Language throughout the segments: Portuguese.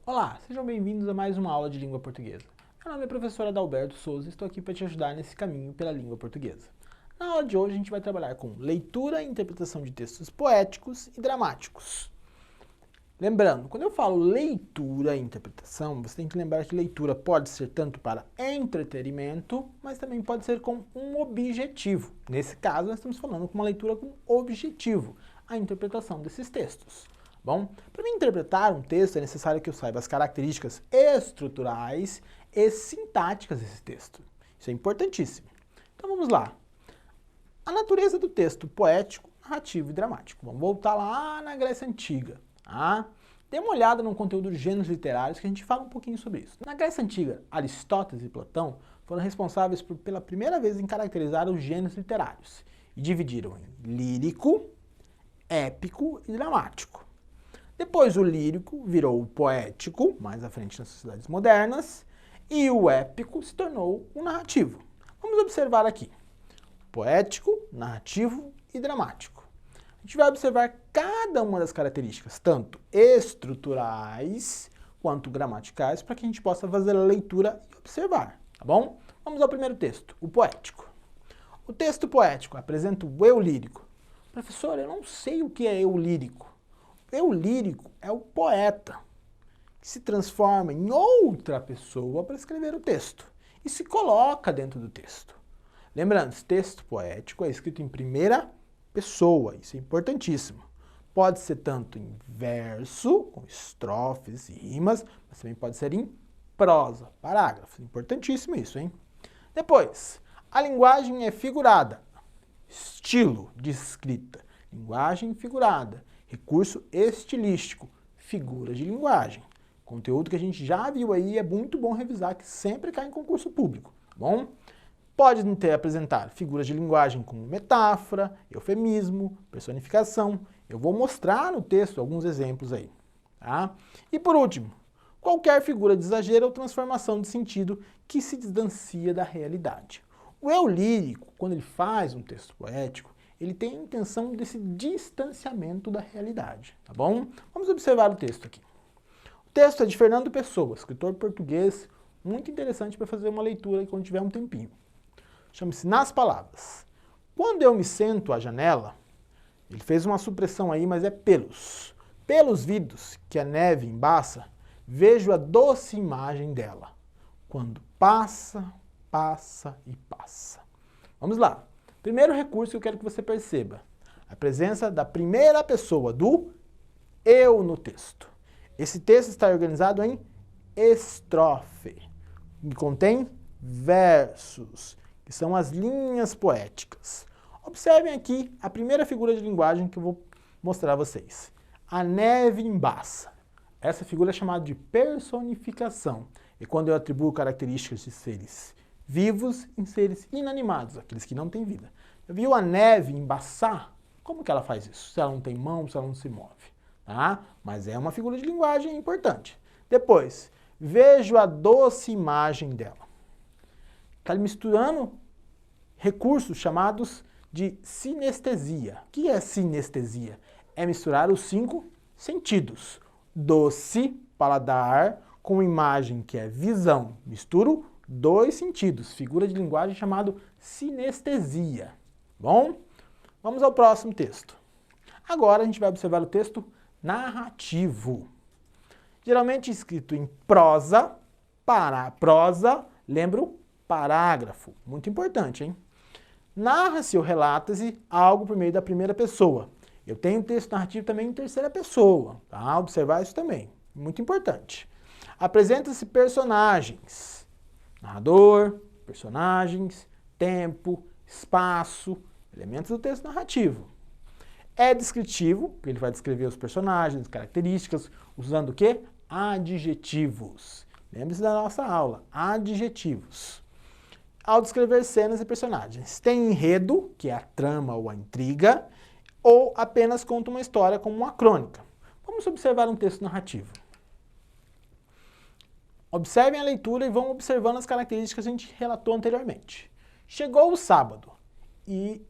Olá, sejam bem-vindos a mais uma aula de língua portuguesa. Meu nome é professor Adalberto Souza e estou aqui para te ajudar nesse caminho pela língua portuguesa. Na aula de hoje a gente vai trabalhar com leitura e interpretação de textos poéticos e dramáticos. Lembrando, quando eu falo leitura e interpretação, você tem que lembrar que leitura pode ser tanto para entretenimento, mas também pode ser com um objetivo. Nesse caso, nós estamos falando com uma leitura com objetivo, a interpretação desses textos. Bom, para mim interpretar um texto é necessário que eu saiba as características estruturais e sintáticas desse texto. Isso é importantíssimo. Então vamos lá. A natureza do texto poético, narrativo e dramático. Vamos voltar lá na Grécia Antiga. Dê uma olhada no conteúdo de gêneros literários que a gente fala um pouquinho sobre isso. Na Grécia Antiga, Aristóteles e Platão foram responsáveis pela primeira vez em caracterizar os gêneros literários e dividiram em lírico, épico e dramático. Depois o lírico virou o poético, mais à frente nas sociedades modernas, e o épico se tornou o narrativo. Vamos observar aqui. Poético, narrativo e dramático. A gente vai observar cada uma das características, tanto estruturais quanto gramaticais, para que a gente possa fazer a leitura e observar, tá bom? Vamos ao primeiro texto, o poético. O texto poético apresenta o eu lírico. Professor, eu não sei o que é eu lírico. Eu lírico é o poeta, que se transforma em outra pessoa para escrever o texto e se coloca dentro do texto. Lembrando, esse texto poético é escrito em primeira pessoa, isso é importantíssimo. Pode ser tanto em verso, com estrofes e rimas, mas também pode ser em prosa, parágrafos. Importantíssimo isso, hein? Depois, a linguagem é figurada, estilo de escrita, linguagem figurada. Recurso estilístico, figura de linguagem. Conteúdo que a gente já viu aí, é muito bom revisar, que sempre cai em concurso público, tá bom? Pode apresentar figuras de linguagem como metáfora, eufemismo, personificação. Eu vou mostrar no texto alguns exemplos aí, tá? E por último, qualquer figura de exagero ou transformação de sentido que se distancia da realidade. O eu lírico, quando ele faz um texto poético, ele tem a intenção desse distanciamento da realidade, tá bom? Vamos observar o texto aqui. O texto é de Fernando Pessoa, escritor português, muito interessante para fazer uma leitura quando tiver um tempinho. Chama-se Nas Palavras. Quando eu me sento à janela, ele fez uma supressão aí, mas é pelos. Pelos vidros que a neve embaça, vejo a doce imagem dela, quando passa, passa e passa. Vamos lá. Primeiro recurso que eu quero que você perceba, a presença da primeira pessoa, do eu no texto. Esse texto está organizado em estrofe, que contém versos, que são as linhas poéticas. Observem aqui a primeira figura de linguagem que eu vou mostrar a vocês. A neve embaça. Essa figura é chamada de personificação, e quando eu atribuo características de seres vivos em seres inanimados, aqueles que não têm vida. Viu a neve embaçar? Como que ela faz isso? Se ela não tem mão, se ela não se move. Tá? Mas é uma figura de linguagem importante. Depois, vejo a doce imagem dela. Está misturando recursos chamados de sinestesia. O que é sinestesia? É misturar os 5 sentidos. Doce, paladar, com imagem que é visão. Misturo 2 sentidos, figura de linguagem chamado sinestesia. Bom, vamos ao próximo texto. Agora a gente vai observar o texto narrativo. Geralmente escrito em prosa, lembra o parágrafo, muito importante, hein? Narra-se ou relata-se algo por meio da primeira pessoa. Eu tenho texto narrativo também em terceira pessoa, tá? Observar isso também, muito importante. Apresenta-se personagens. Narrador, personagens, tempo, espaço, elementos do texto narrativo. É descritivo, porque ele vai descrever os personagens, características, usando o quê? Adjetivos. Lembre-se da nossa aula, adjetivos. Ao descrever cenas e personagens. Tem enredo, que é a trama ou a intriga, ou apenas conta uma história como uma crônica. Vamos observar um texto narrativo. Observem a leitura e vão observando as características que a gente relatou anteriormente. Chegou o sábado e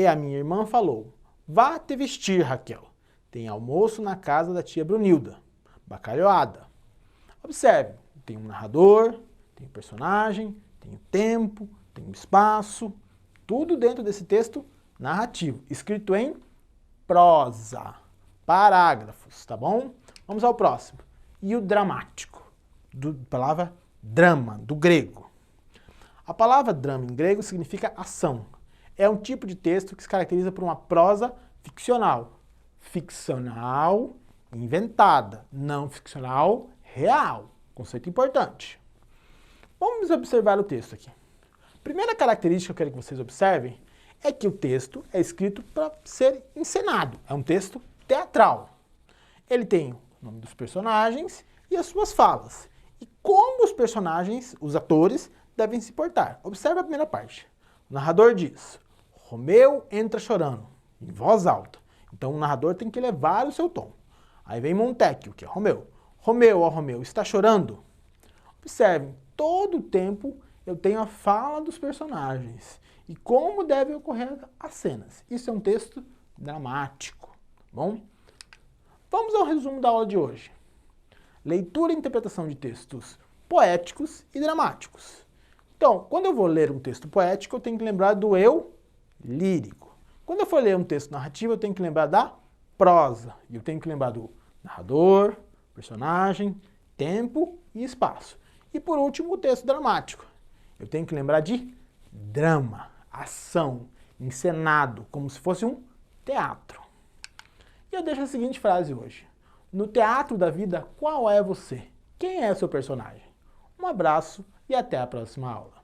a minha irmã falou: vá te vestir, Raquel. Tem almoço na casa da tia Brunilda. Bacalhoada. Observe, tem um narrador, tem um personagem, tem o tempo, tem o espaço, tudo dentro desse texto narrativo, escrito em prosa, parágrafos, tá bom? Vamos ao próximo. E o dramático, palavra drama, do grego. A palavra drama em grego significa ação. É um tipo de texto que se caracteriza por uma prosa ficcional. Ficcional inventada, não ficcional real. Conceito importante. Vamos observar o texto aqui. Primeira característica que eu quero que vocês observem é que o texto é escrito para ser encenado. É um texto teatral. Ele tem o nome dos personagens e as suas falas. E como os personagens, os atores, devem se portar. Observe a primeira parte. O narrador diz: Romeu entra chorando, em voz alta. Então o narrador tem que elevar o seu tom. Aí vem Montecchio, que é Romeu. Romeu, ó Romeu, está chorando? Observem, todo o tempo eu tenho a fala dos personagens e como devem ocorrer as cenas. Isso é um texto dramático, bom? Vamos ao resumo da aula de hoje. Leitura e interpretação de textos poéticos e dramáticos. Então, quando eu vou ler um texto poético, eu tenho que lembrar do eu lírico. Quando eu for ler um texto narrativo, eu tenho que lembrar da prosa. E eu tenho que lembrar do narrador, personagem, tempo e espaço. E por último, o texto dramático. Eu tenho que lembrar de drama, ação, encenado, como se fosse um teatro. E eu deixo a seguinte frase hoje. No teatro da vida, qual é você? Quem é seu personagem? Um abraço e até a próxima aula.